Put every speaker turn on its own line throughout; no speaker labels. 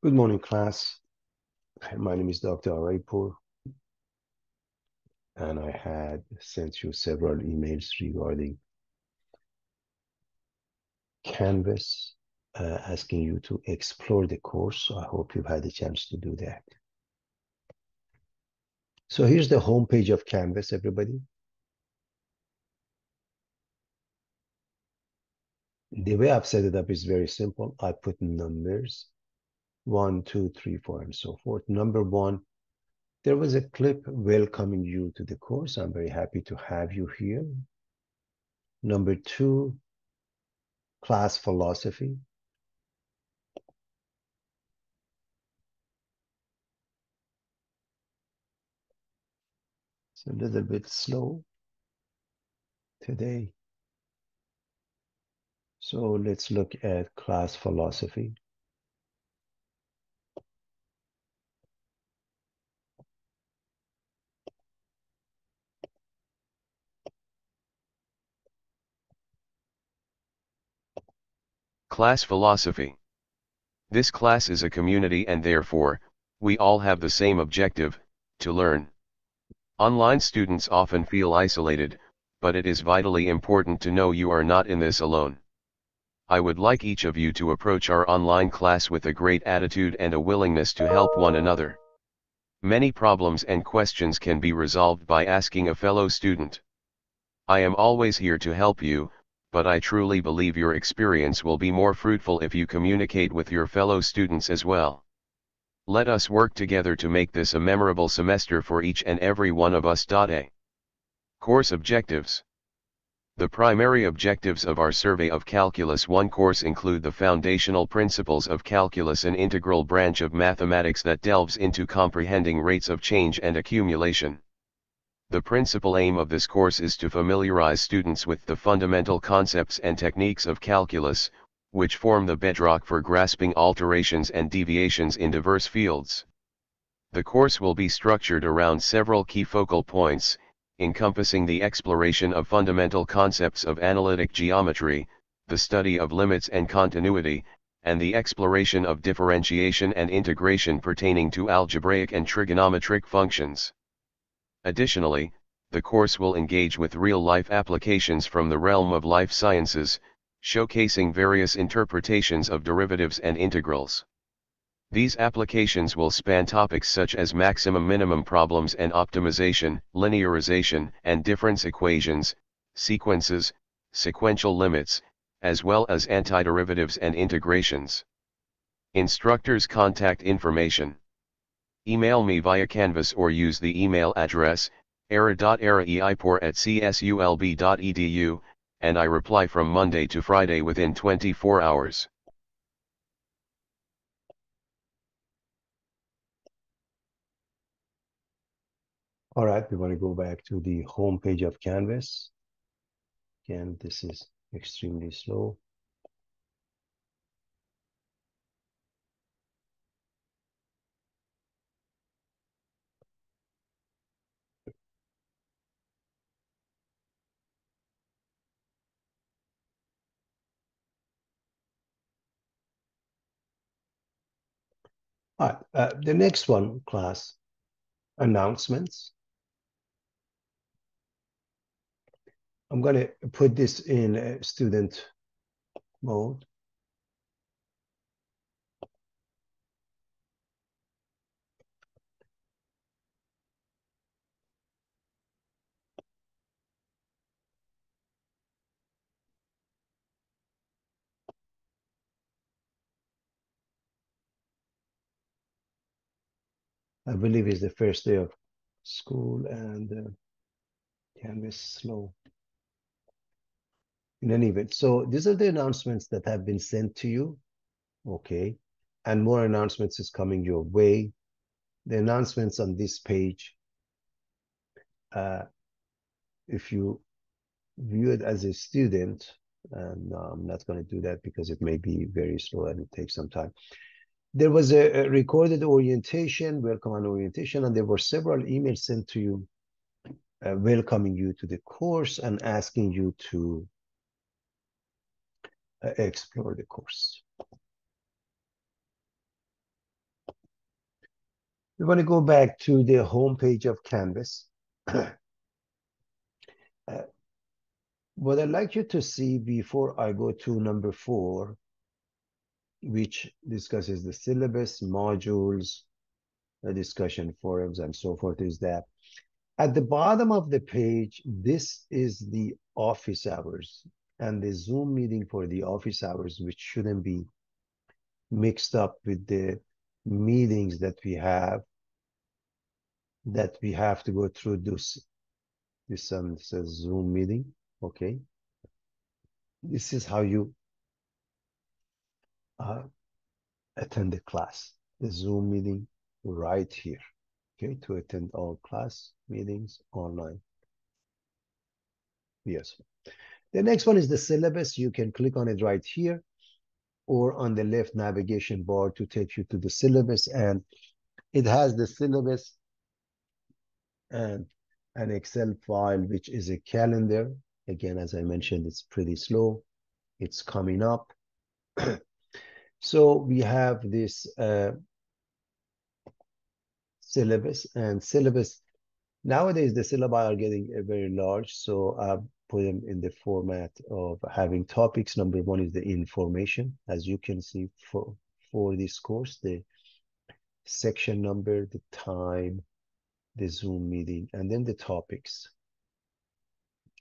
Good morning, class. My name is Dr. Araipur, and I had sent you several emails regarding Canvas, asking you to explore the course. I hope you've had a chance to do that. So here's the home page of Canvas, everybody. The way I've set it up is very simple. I put numbers, 1, 2, 3, 4, and so forth. Number 1, there was a clip welcoming you to the course. I'm very happy to have you here. Number 2, class philosophy. It's a little bit slow today. So let's look at class philosophy.
Class philosophy. This class is a community and therefore, we all have the same objective, to learn. Online students often feel isolated, but it is vitally important to know you are not in this alone. I would like each of you to approach our online class with a great attitude and a willingness to help one another. Many problems and questions can be resolved by asking a fellow student. I am always here to help you, but I truly believe your experience will be more fruitful if you communicate with your fellow students as well. Let us work together to make this a memorable semester for each and every one of us. A. Course objectives. The primary objectives of our Survey of Calculus 1 course include the foundational principles of calculus, an integral branch of mathematics that delves into comprehending rates of change and accumulation. The principal aim of this course is to familiarize students with the fundamental concepts and techniques of calculus, which form the bedrock for grasping alterations and deviations in diverse fields. The course will be structured around several key focal points, encompassing the exploration of fundamental concepts of analytic geometry, the study of limits and continuity, and the exploration of differentiation and integration pertaining to algebraic and trigonometric functions. Additionally, the course will engage with real-life applications from the realm of life sciences, showcasing various interpretations of derivatives and integrals. These applications will span topics such as maximum-minimum problems and optimization, linearization and difference equations, sequences, sequential limits, as well as antiderivatives and integrations. Instructors' contact information. Email me via Canvas or use the email address era.araeipor@csulb.edu, and I reply from Monday to Friday within 24 hours.
All right, we want to go back to the home page of Canvas. Again, this is extremely slow. All right, the next one, class, announcements. I'm going to put this in student mode. I believe it's the first day of school and Canvas slow. In any event, so these are the announcements that have been sent to you, okay? And more announcements is coming your way. The announcements on this page, if you view it as a student, and I'm not going to do that because it may be very slow and it takes some time. There was a recorded orientation, welcome and orientation, and there were several emails sent to you welcoming you to the course and asking you to explore the course. We want to go back to the home page of Canvas. What I'd like you to see before I go to number 4, which discusses the syllabus, modules, the discussion forums, and so forth, is that at the bottom of the page, this is the office hours and the Zoom meeting for the office hours, which shouldn't be mixed up with the meetings that we have to go through this says Zoom meeting. Okay, this is how you attend the class, the Zoom meeting right here. Okay, to attend all class meetings online. Yes. The next one is the syllabus. You can click on it right here or on the left navigation bar to take you to the syllabus, and it has the syllabus and an Excel file, which is a calendar. Again, as I mentioned, it's pretty slow. It's coming up. So we have this syllabus, and syllabus. Nowadays, the syllabi are getting very large, so I put them in the format of having topics. Number 1 is the information. As you can see, for this course, the section number, the time, the Zoom meeting, and then the topics.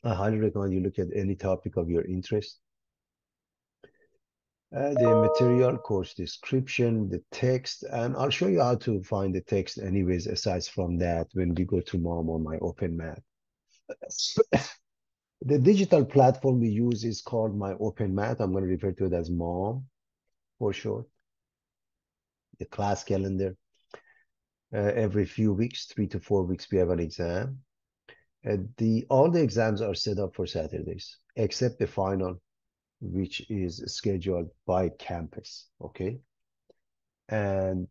I highly recommend you look at any topic of your interest. The material, course description, the text, and I'll show you how to find the text anyways, aside from that, when we go to MOM on my Open Math. The digital platform we use is called My Open Math. I'm going to refer to it as MOM for short. The class calendar. Every few weeks, 3 to 4 weeks, we have an exam. All the exams are set up for Saturdays, except the final, which is scheduled by campus. Okay. And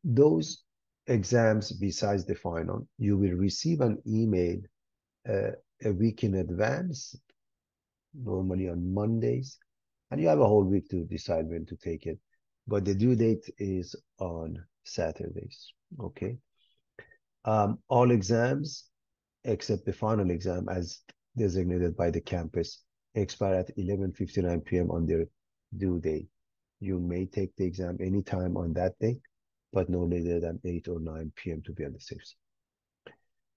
those exams, besides the final, you will receive an email a week in advance, normally on Mondays, and you have a whole week to decide when to take it. But the due date is on Saturdays. Okay. All exams, except the final exam, as designated by the campus, expire at 11:59 p.m. on their due date. You may take the exam anytime on that day, but no later than 8 or 9 p.m. to be on the safe side.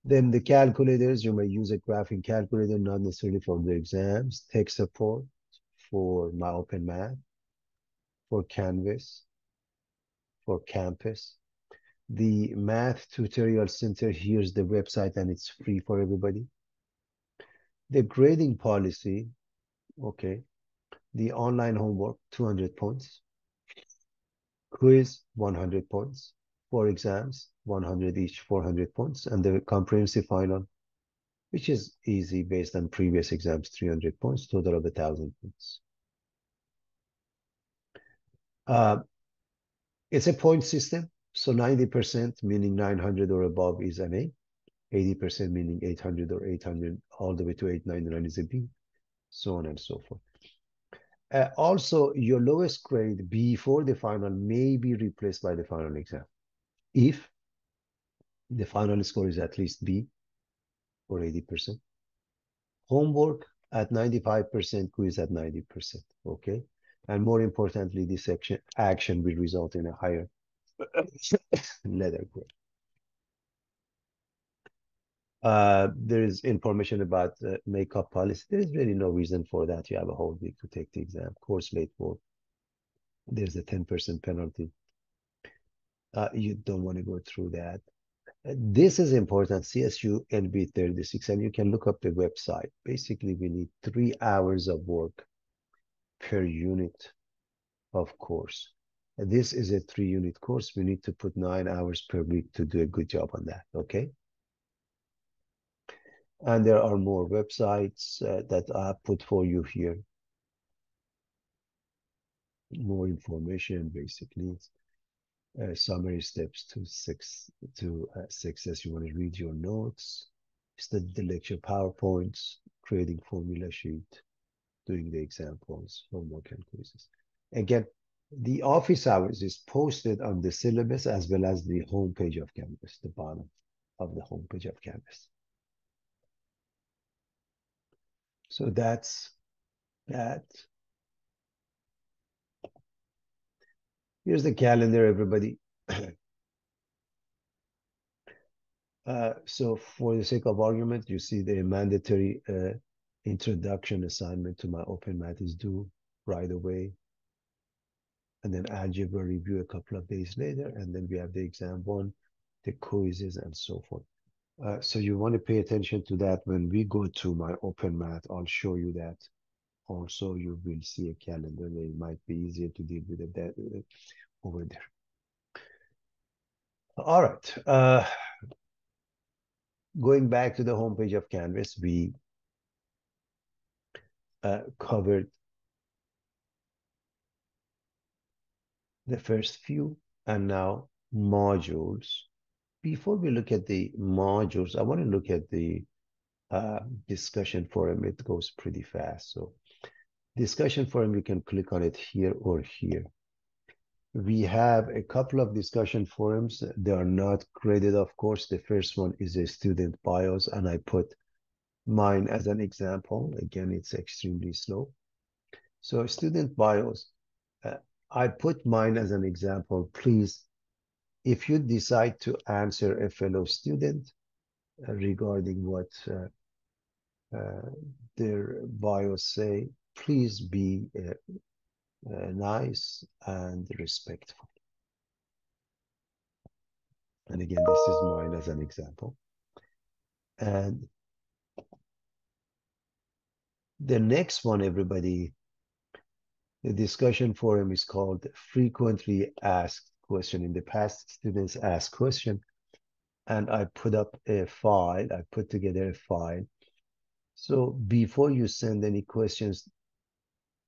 Then the calculators, you may use a graphing calculator, not necessarily for the exams. Tech support for My Open Math, for Canvas, for Campus. The Math Tutorial Center, here's the website, and it's free for everybody. The grading policy, okay. The online homework, 200 points. Quiz, 100 points. 4 exams, 100 each, 400 points. And the comprehensive final, which is easy based on previous exams, 300 points, total of 1,000 points. It's a point system. So 90%, meaning 900 or above, is an A. 80%, meaning 800 or 800, all the way to 899 is a B, so on and so forth. Also, your lowest grade before the final may be replaced by the final exam if the final score is at least B or 80%. Homework at 95%, quiz at 90%, okay? And more importantly, this action will result in a higher letter grade. There is information about makeup policy. There is really no reason for that. You have a whole week to take the exam. Course late work. There's a 10% penalty. You don't want to go through that. This is important, CSU NB 36, and you can look up the website. Basically, we need 3 hours of work per unit of course. This is a 3-unit course. We need to put 9 hours per week to do a good job on that, okay? And there are more websites that I put for you here. More information, basically. Summary steps to success. You want to read your notes, study the lecture PowerPoints, creating formula sheet, doing the examples, homework and quizzes. Again, The office hours is posted on the syllabus as well as the homepage of Canvas, the bottom of the homepage of Canvas. So that's that. Here's the calendar, everybody. So for the sake of argument, you see the mandatory introduction assignment to my open math is due right away. And then algebra review a couple of days later. And then we have the exam one, the quizzes, and so forth. So you want to pay attention to that when we go to my open math. I'll show you that. Also, you will see a calendar. It might be easier to deal with it over there. All right. Going back to the homepage of Canvas, we covered the first few and now modules. Before we look at the modules, I want to look at the discussion forum. It goes pretty fast. So discussion forum, you can click on it here or here. We have a couple of discussion forums. They are not graded, of course. The first one is a student bios, and I put mine as an example. Again, it's extremely slow. So student bios, I put mine as an example. Please, if you decide to answer a fellow student regarding what their bios say, please be nice and respectful. And again, this is mine as an example. And the next one, everybody, the discussion forum is called frequently asked question. In the past, students ask question, and I put up a file. I put together a file. So before you send any questions,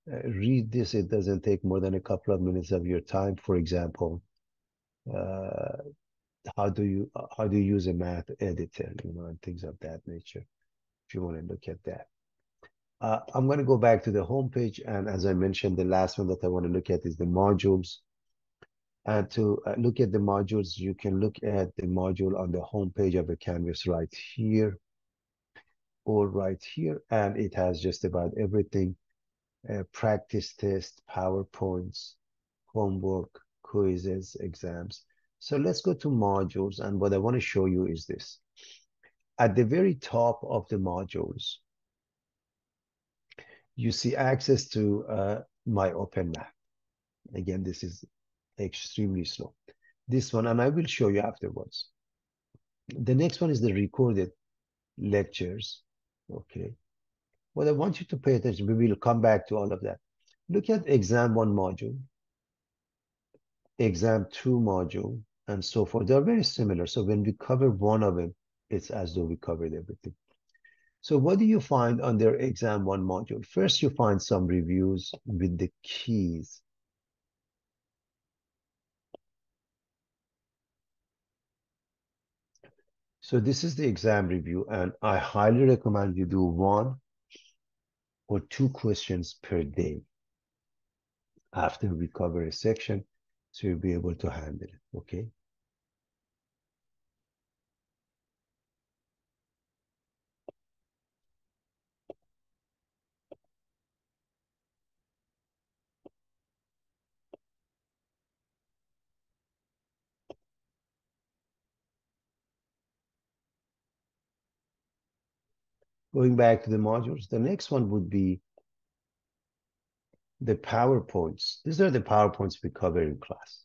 read this. It doesn't take more than a couple of minutes of your time. For example, uh, how do you use a math editor, and things of that nature, if you want to look at that. I'm going to go back to the home page, and as I mentioned, the last one that I want to look at is the modules. And to look at the modules, you can look at the module on the home page of the Canvas right here or right here, and it has just about everything: practice test, PowerPoints, homework, quizzes, exams. So let's go to modules, and what I want to show you is this. At the very top of the modules, you see access to my open math. Again, this is extremely slow. This one, and I will show you afterwards. The next one is the recorded lectures. Okay. What I want you to pay attention, we will come back to all of that. Look at exam one module, exam two module, and so forth. They're very similar. So when we cover one of them, it's as though we covered everything. So what do you find under exam one module? First, you find some reviews with the keys. So this is the exam review, and I highly recommend you do 1 or 2 questions per day after we cover a section, so you'll be able to handle it, okay? Going back to the modules, the next one would be the PowerPoints. These are the PowerPoints we cover in class.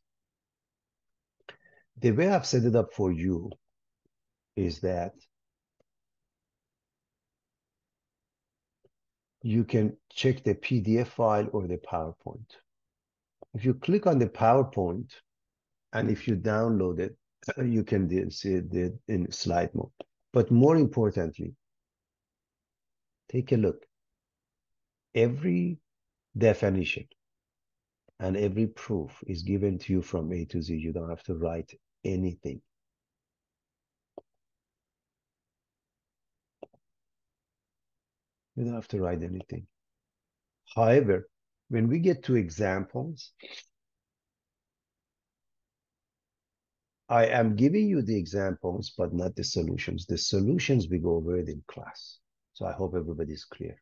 The way I've set it up for you is that you can check the PDF file or the PowerPoint. If you click on the PowerPoint, and if you download it, you can see it in slide mode. But more importantly, take a look. Every definition and every proof is given to you from A to Z. You don't have to write anything. You don't have to write anything. However, when we get to examples, I am giving you the examples, but not the solutions. The solutions we go over it in class. So I hope everybody's clear.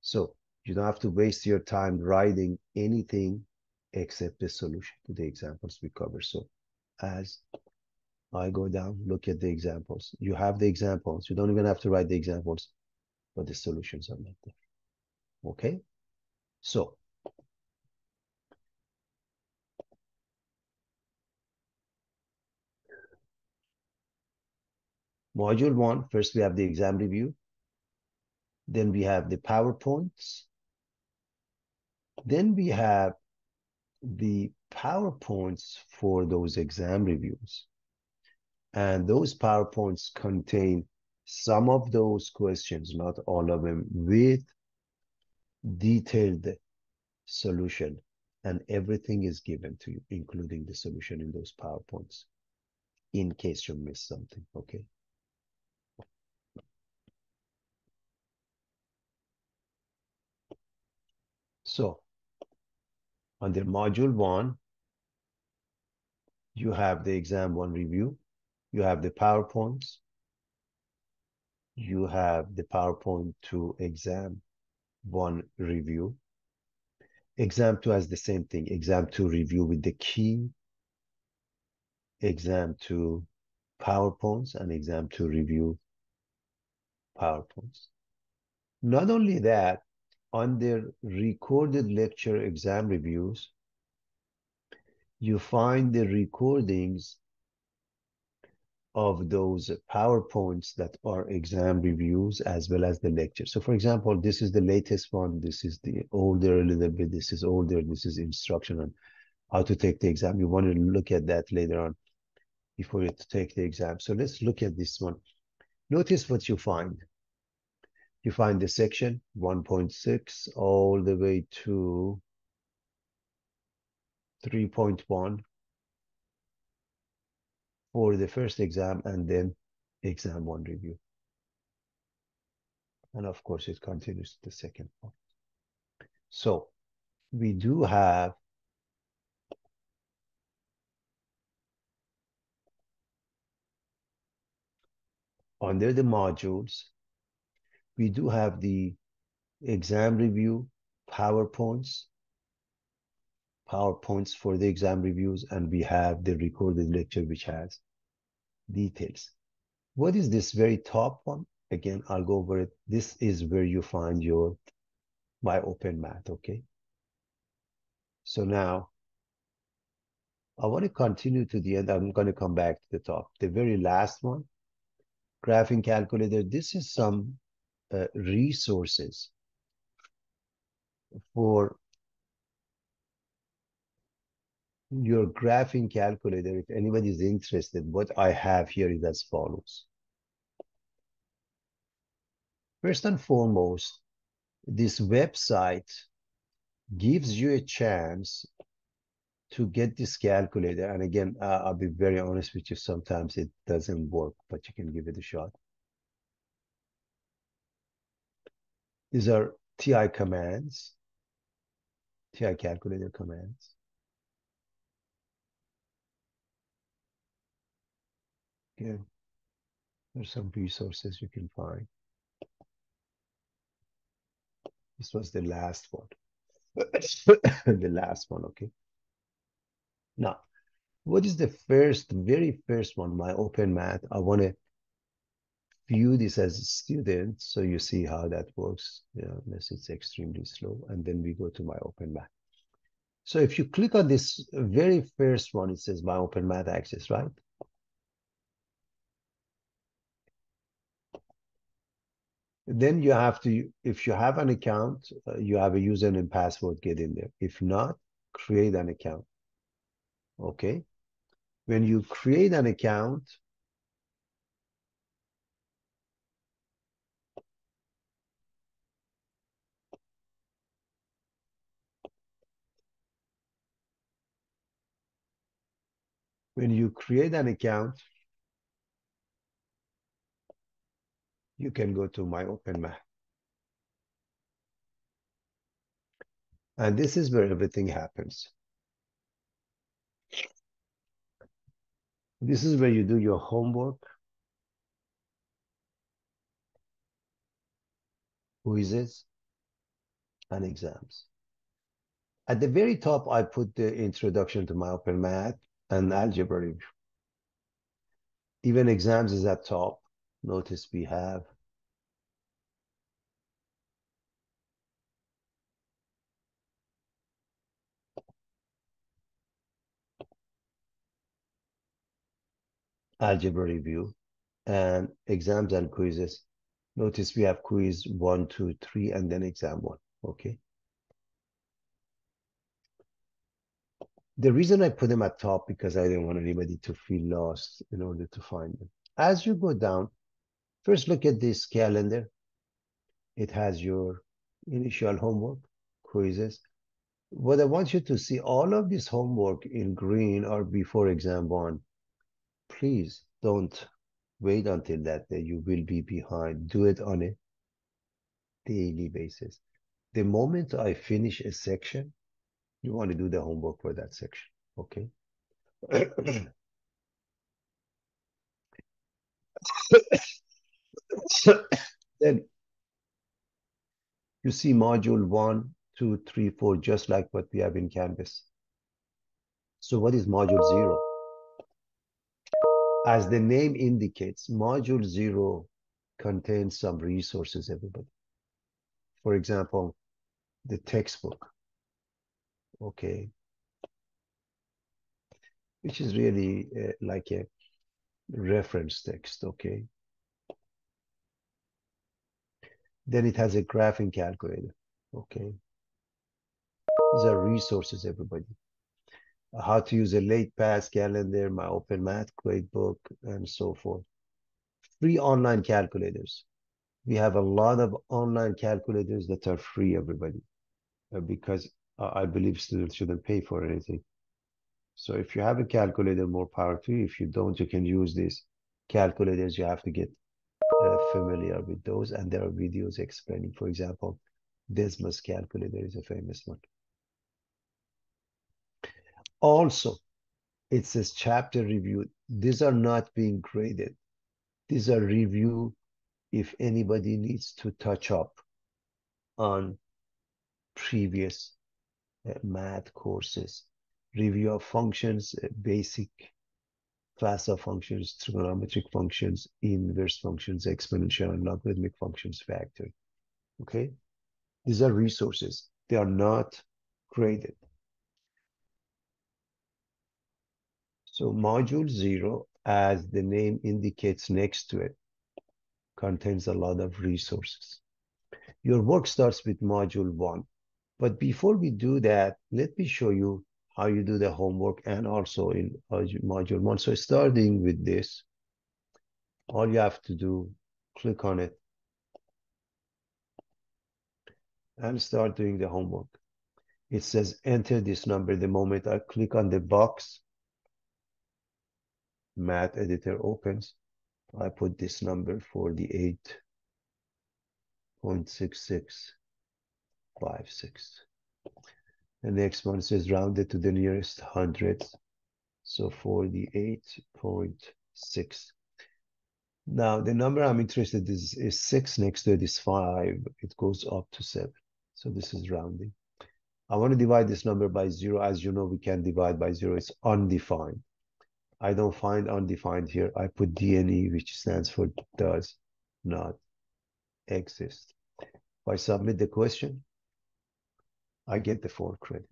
So you don't have to waste your time writing anything except the solution to the examples we cover. So as I go down, look at the examples. You have the examples. You don't even have to write the examples, but the solutions are not there. Okay? So module one, first we have the exam review. Then we have the PowerPoints. Then we have the PowerPoints for those exam reviews. And those PowerPoints contain some of those questions, not all of them, with detailed solution. And everything is given to you, including the solution in those PowerPoints, in case you miss something, okay? So, under module one, you have the exam one review, you have the PowerPoints, you have the PowerPoint to exam one review. Exam two has the same thing, exam two review with the key, exam two PowerPoints, and exam two review PowerPoints. Not only that, on their recorded lecture exam reviews, you find the recordings of those PowerPoints that are exam reviews as well as the lecture. So for example, this is the latest one, this is the older a little bit, this is older, this is instruction on how to take the exam. You want to look at that later on before you take the exam. So let's look at this one. Notice what you find. You find the section 1.6 all the way to 3.1 for the first exam, and then exam one review. And of course, it continues to the second one. So we do have under the modules, we do have the exam review, PowerPoints for the exam reviews, and we have the recorded lecture, which has details. What is this very top one? Again, I'll go over it. This is where you find your My Open Math, okay? So now, I want to continue to the end. I'm going to come back to the top. The very last one, graphing calculator. This is some resources for your graphing calculator. If anybody is interested, what I have here is as follows. First and foremost, this website gives you a chance to get this calculator. And again, I'll be very honest with you, sometimes it doesn't work, but you can give it a shot. These are TI commands, TI calculator commands. Okay. There's some resources you can find. This was the last one. The last one, okay. Now, what is the very first one, My Open Math? I want to view this as a student so you see how that works, unless it's extremely slow. And then we go to My Open Math. So if you click on this very first one, it says My Open Math Access, right? Then you have to, if you have an account, you have a username and password, get in there. If not, create an account. Okay. When you create an account, you can go to My Open Math. And this is where everything happens. This is where you do your homework, quizzes, and exams. At the very top, I put the introduction to MyOpenMath and algebra review. Even exams is at top. Notice we have algebra review and exams and quizzes. Notice we have quiz 1, 2, 3, and then exam 1. Okay. The reason I put them at top because I didn't want anybody to feel lost in order to find them. As you go down, first look at this calendar. It has your initial homework, quizzes. What I want you to see, all of this homework in green are before exam 1. Please don't wait until that day. You will be behind. Do it on a daily basis. The moment I finish a section, you want to do the homework for that section. Okay. Then you see module 1, 2, 3, 4, just like what we have in Canvas. So what is module 0? As the name indicates, module 0 contains some resources, everybody. For example, the textbook, okay, which is really like a reference text, okay. Then it has a graphing calculator, okay. These are resources, everybody. How to use a late pass calendar, MyOpenMath gradebook, and so forth. Free online calculators. We have a lot of online calculators that are free, everybody, because I believe students shouldn't pay for anything. So if you have a calculator, more power to you. If you don't, you can use these calculators. You have to get familiar with those, and there are videos explaining. For example, Desmos calculator is a famous one. Also, it says chapter review. These are not being graded. These are review if anybody needs to touch up on previous math courses. Review of functions, basic class of functions, trigonometric functions, inverse functions, exponential and logarithmic functions, factor. Okay? These are resources. They are not graded. So module 0, as the name indicates next to it, contains a lot of resources. Your work starts with module 1. But before we do that, let me show you how you do the homework and also in module 1. So starting with this, all you have to do, click on it and start doing the homework. It says enter this number. The moment I click on the box, math editor opens. I put this number for the 8.6656. The next one says rounded to the nearest hundredth. So for the 8.6. Now, the number I'm interested in is 6. Next to it is 5. It goes up to 7. So this is rounding. I want to divide this number by 0. As you know, we can divide by 0. It's undefined. I don't find undefined here. I put DNE, which stands for does not exist. If I submit the question, I get the 4 credit.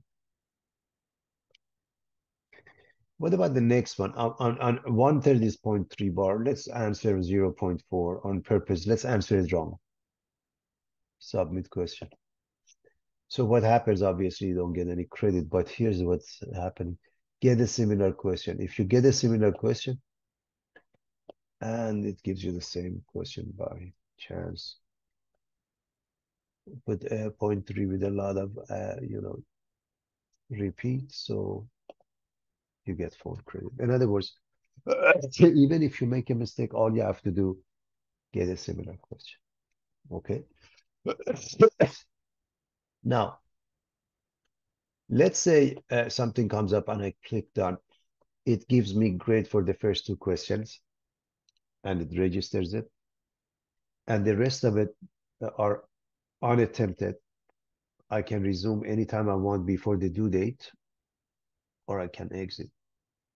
What about the next one? On 130 is 0.3 bar. Let's answer 0.4 on purpose. Let's answer it wrong. Submit question. So what happens, obviously, you don't get any credit, but here's what's happening. Get a similar question. If you get a similar question, and it gives you the same question by chance, but 0.3 with a lot of, repeat, so you get 4 credit. In other words, even if you make a mistake, all you have to do, get a similar question, okay? Now, let's say something comes up and I click done. it gives me grade for the first two questions, and it registers it. And the rest of it are unattempted. I can resume anytime I want before the due date, or I can exit.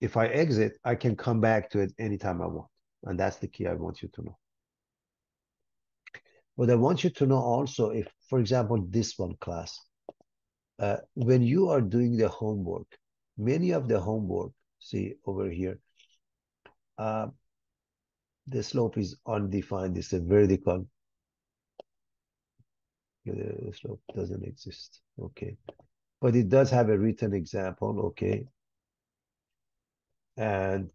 If I exit, I can come back to it anytime I want. And that's the key I want you to know. But I want you to know also, if, for example, this one class, when you are doing the homework, many of the homework, see over here, uh, the slope is undefined. It's a vertical. The slope doesn't exist. Okay. But it does have a written example. Okay. And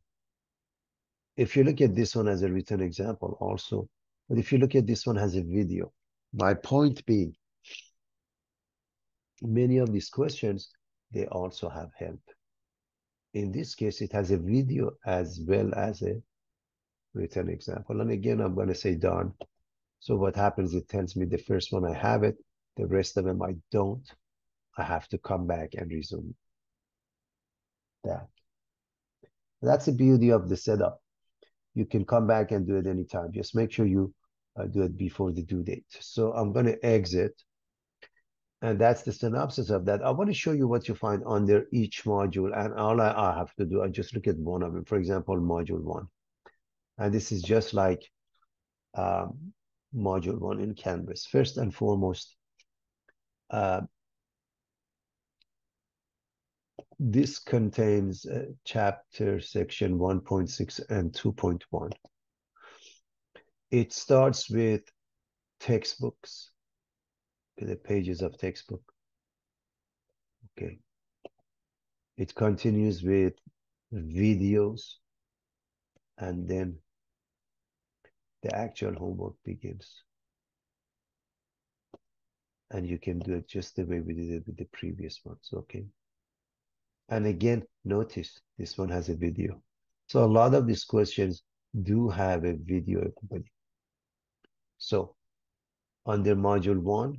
if you look at this one as a written example also, but if you look at this one as a video, my point being, many of these questions, they also have help. In this case, it has a video as well as a written example. And again, I'm going to say done. So what happens, it tells me the first one I have it, the rest of them I don't. I have to come back and resume that. That's the beauty of the setup. You can come back and do it anytime. Just make sure you do it before the due date. So I'm going to exit. And that's the synopsis of that. I want to show you what you find under each module. And all I have to do, I just look at one of them. For example, module one. And this is just like module one in Canvas. First and foremost, this contains chapter section 1.6 and 2.1. It starts with textbooks, the pages of textbook. Okay. It continues with videos, and then the actual homework begins. And you can do it just the way we did it with the previous ones, okay? And again, notice this one has a video. So a lot of these questions do have a video, everybody. So under module one,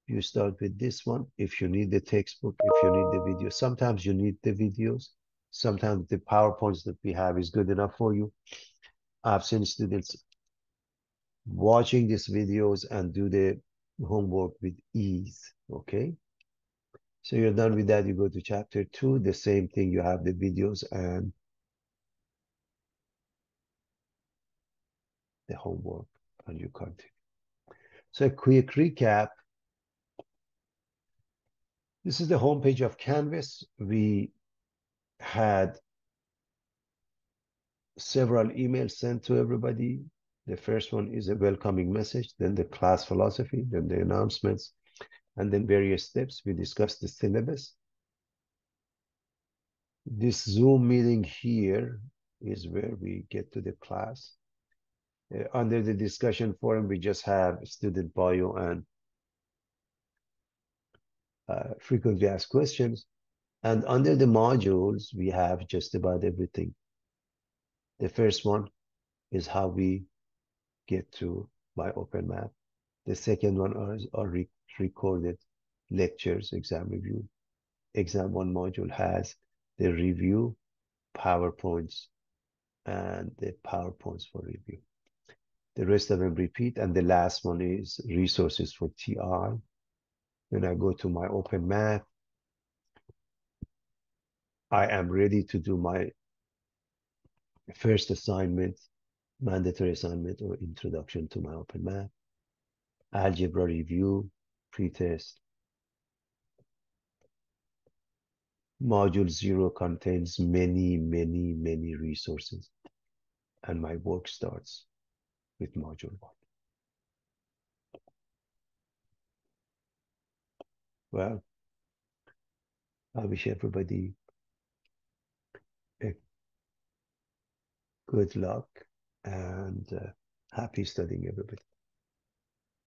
you start with this one. If you need the textbook, if you need the video, sometimes you need the videos. Sometimes the PowerPoints that we have is good enough for you. I've seen students watching these videos and do the homework with ease, okay? So you're done with that, you go to chapter 2, the same thing, you have the videos and the homework, and you continue. So a quick recap. This is the homepage of Canvas. We had several emails sent to everybody. The first one is a welcoming message, then the class philosophy, then the announcements, and then various steps. We discussed the syllabus. This Zoom meeting here is where we get to the class. Under the discussion forum, we just have student bio and frequently asked questions. And under the modules, we have just about everything. The first one is how we get to my open math. The second one are recorded lectures, exam review. Exam one module has the review, PowerPoints, and the PowerPoints for review. The rest of them repeat, and the last one is resources for TI. When I go to my open math, I am ready to do my first assignment, mandatory assignment, or introduction to my open math. Algebra review, pretest. Module 0 contains many, many, many resources. And my work starts with module 1. Well, I wish everybody a good luck and happy studying, everybody.